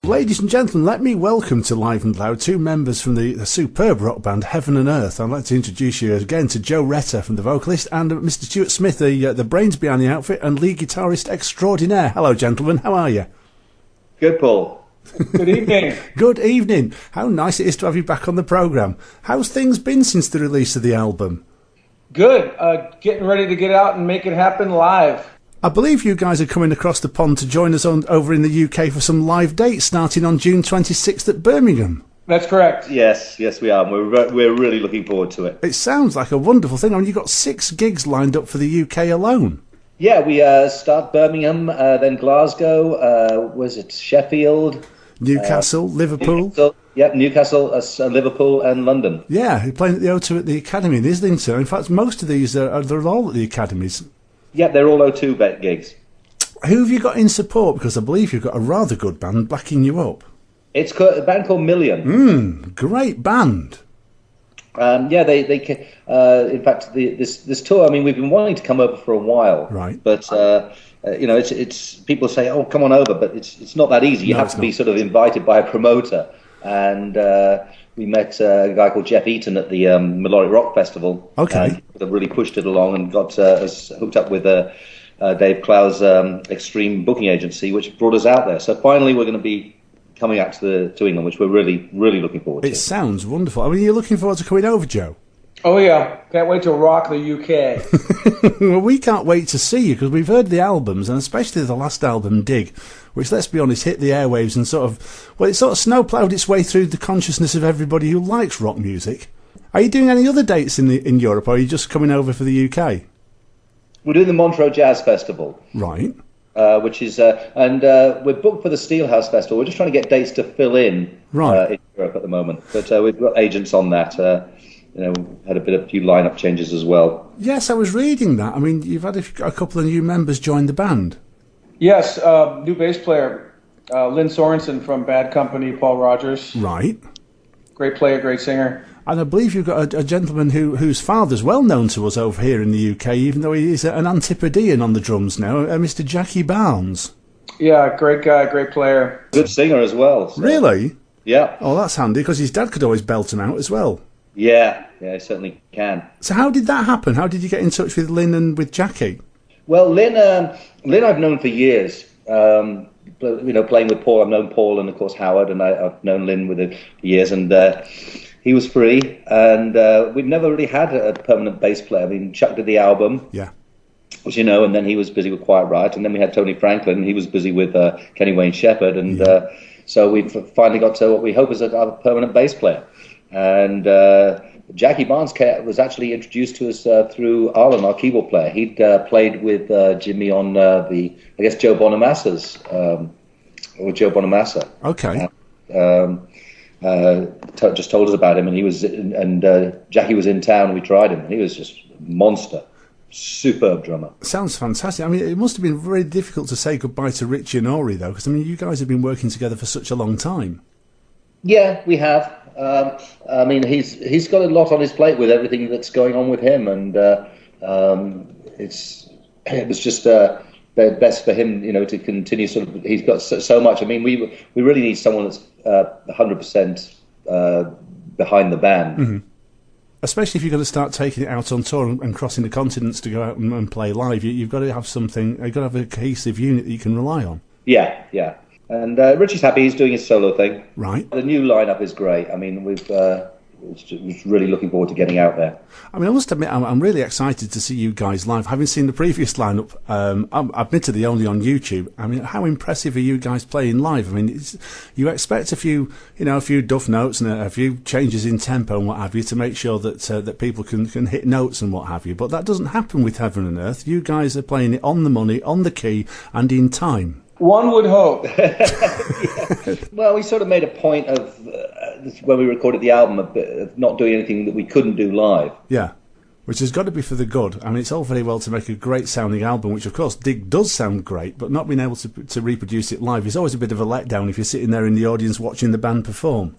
Ladies and gentlemen, let me welcome to Live and Loud two members from the superb rock band Heaven and Earth. I'd like to introduce you again to Joe Retta from the vocalist and Mr. Stuart Smith, the brains behind the outfit and lead guitarist extraordinaire. Hello, gentlemen. How are you? Good, Paul. Good evening. Good evening. How nice it is to have you back on the programme. How's things been since the release of the album? Good. Getting ready to get out and make it happen live. I believe you guys are coming across the pond to join us over in the UK for some live dates starting on June 26th at Birmingham. That's correct. Yes, we are. We're really looking forward to it. It sounds like a wonderful thing. I mean, you've got 6 gigs lined up for the UK alone. Yeah, we start Birmingham, then Glasgow, Sheffield? Newcastle, Liverpool. Newcastle, Liverpool and London. Yeah, you're playing at the O2 at the Academy in Islington. In fact, most of these, they're all at the Academies. Yeah, they're all O2 gigs. Who have you got in support? Because I believe you've got a rather good band backing you up. It's a band called Million. Great band. They in fact, this tour, I mean, we've been wanting to come over for a while. Right. But, it's people say, oh, come on over, but it's not that easy. You have to be sort of invited by a promoter. And we met a guy called Jeff Eaton at the Melodic Rock Festival. Okay. That really pushed it along and got us hooked up with Dave Clow's Extreme Booking Agency, which brought us out there. So finally we're going to be coming out to England, which we're really, really looking forward to. It sounds wonderful. I mean, you're looking forward to coming over, Joe? Oh, yeah. Can't wait to rock the UK. Well, we can't wait to see you because we've heard the albums, and especially the last album, Dig, which, let's be honest, hit the airwaves and it sort of snowplowed its way through the consciousness of everybody who likes rock music. Are you doing any other dates in Europe, or are you just coming over for the UK? We're doing the Montreux Jazz Festival. Right. Which is, we're booked for the Steelhouse Festival. We're just trying to get dates to fill in in Europe at the moment. But we've got agents on that. Had a few lineup changes as well. Yes, I was reading that. I mean, you've had a couple of new members join the band. Yes, new bass player, Lynn Sorensen from Bad Company, Paul Rogers. Right. Great player, great singer. And I believe you've got a gentleman whose father's well known to us over here in the UK, even though he is an Antipodean on the drums now, Mr. Jackie Barnes. Yeah, great guy, great player. Good singer as well. So. Really? Yeah. Oh, that's handy, because his dad could always belt him out as well. Yeah, he certainly can. So how did that happen? How did you get in touch with Lynn and with Jackie? Well, Lynn I've known for years. Playing with Paul, I've known Paul and, of course, Howard, and I've known Lynn for years, and he was free, and we've never really had a permanent bass player. I mean, Chuck did the album. Yeah. Which, and then he was busy with Quiet Riot, and then we had Tony Franklin, and he was busy with Kenny Wayne Shepherd, and so we've finally got to what we hope is a permanent bass player. And Jackie Barnes was actually introduced to us through Arlen, our keyboard player. He'd played with Jimmy on Joe Bonamassa's, or Joe Bonamassa. Okay. Just told us about him, and Jackie was in town, and we tried him, and he was just a monster. Superb drummer. Sounds fantastic. I mean, it must have been very difficult to say goodbye to Richie and Ori, though, because, I mean, you guys have been working together for such a long time. Yeah, we have. I mean, he's got a lot on his plate with everything that's going on with him, and it was just best for him, to continue. Sort of, he's got so much. I mean, we really need someone that's 100% behind the band. Mm-hmm. Especially if you're going to start taking it out on tour and crossing the continents to go out and play live, you've got to have something. You've got to have a cohesive unit that you can rely on. Yeah. And Richie's happy. He's doing his solo thing. Right. The new lineup is great. I mean, we're really looking forward to getting out there. I mean, I must admit, I'm really excited to see you guys live. Having seen the previous lineup, admittedly only on YouTube. I mean, how impressive are you guys playing live? I mean, you expect a few duff notes and a few changes in tempo and what have you to make sure that people can hit notes and what have you. But that doesn't happen with Heaven and Earth. You guys are playing it on the money, on the key, and in time. One would hope. Yeah. Well, we sort of made a point of, when we recorded the album, of not doing anything that we couldn't do live. Yeah, which has got to be for the good. I mean, it's all very well to make a great sounding album, which of course Dig does sound great, but not being able to reproduce it live is always a bit of a letdown if you're sitting there in the audience watching the band perform.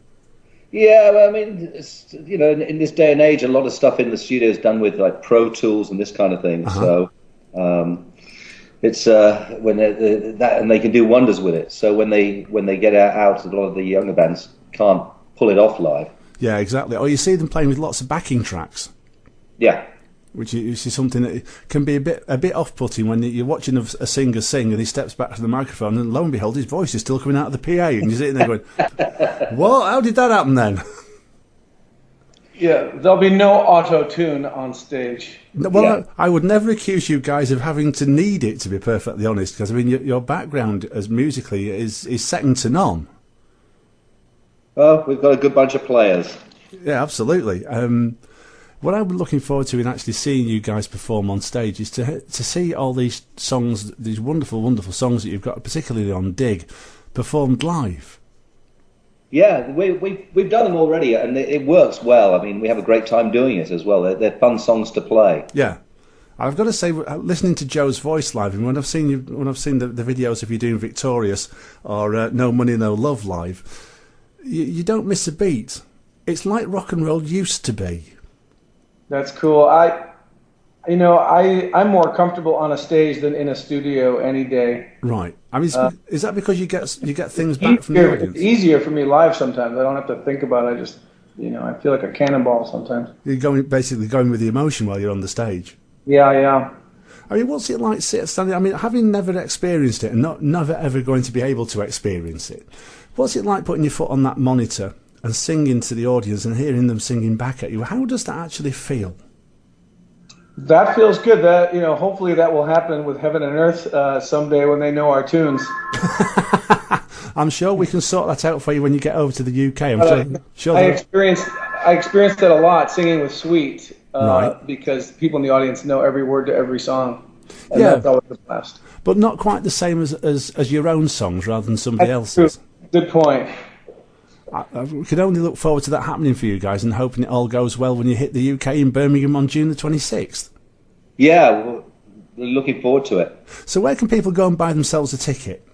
Yeah, well, I mean, in this day and age, a lot of stuff in the studio is done with like Pro Tools and this kind of thing. So it's when that, and they can do wonders with it. So when they get out, a lot of the younger bands can't pull it off live. Yeah, exactly. Or you see them playing with lots of backing tracks. Yeah. Which is something that can be a bit off-putting when you're watching a singer sing and he steps back to the microphone and lo and behold his voice is still coming out of the PA and you're sitting there going, "What? How did that happen then?" Yeah, there'll be no auto-tune on stage. Well, yeah. I would never accuse you guys of having to need it, to be perfectly honest, because I mean your background as musically is second to none. Well, we've got a good bunch of players. Yeah, absolutely. What I'm looking forward to in actually seeing you guys perform on stage is to see all these songs, these wonderful, wonderful songs that you've got, particularly on Dig, performed live. Yeah, we've done them already, and it works well. I mean, we have a great time doing it as well. They're fun songs to play. Yeah, I've got to say, listening to Joe's voice live, and when I've seen the videos of you doing Victorious or No Money No Love live, you don't miss a beat. It's like rock and roll used to be. That's cool. I'm more comfortable on a stage than in a studio any day. Right. I mean, is that because you get things back from the audience? It's easier for me live sometimes. I don't have to think about it. I just, I feel like a cannonball sometimes. You're basically going with the emotion while you're on the stage. Yeah. I mean, what's it like standing? I mean, having never experienced it and never ever going to be able to experience it, what's it like putting your foot on that monitor and singing to the audience and hearing them singing back at you? How does that actually feel? That feels good. That hopefully that will happen with Heaven and Earth someday when they know our tunes. I'm sure we can sort that out for you when you get over to the UK. I'm sure. I experienced that a lot singing with Sweet, right? Because people in the audience know every word to every song. And that's always a blast. But not quite the same as your own songs, rather than somebody else's. Good point. We can only look forward to that happening for you guys and hoping it all goes well when you hit the UK in Birmingham on June the 26th. Yeah, we're looking forward to it. So where can people go and buy themselves a ticket?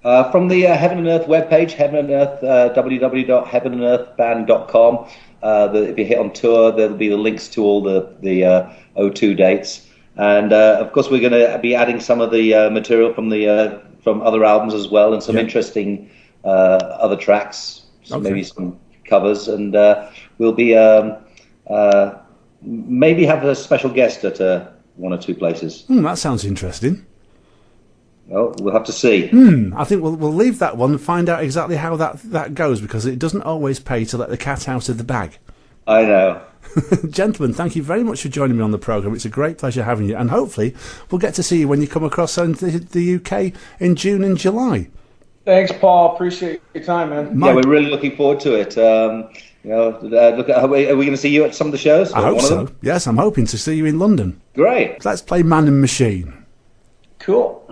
From the Heaven and Earth webpage, Heaven and Earth, www.heavenandearthband.com. If you hit on tour, there'll be the links to all the O2 dates. And of course, we're going to be adding some of the material from other albums as well, and some interesting other tracks, maybe some covers, and we'll be maybe have a special guest at one or two places. That sounds interesting. Well, we'll have to see. I think we'll leave that one and find out exactly how that goes, because it doesn't always pay to let the cat out of the bag. I know. Gentlemen, thank you very much for joining me on the programme. It's a great pleasure having you, and hopefully we'll get to see you when you come across the UK in June and July. Thanks, Paul. Appreciate your time, man. Yeah, we're really looking forward to it. Are we going to see you at some of the shows? I hope so. Yes, I'm hoping to see you in London. Great. Let's play Man and Machine. Cool.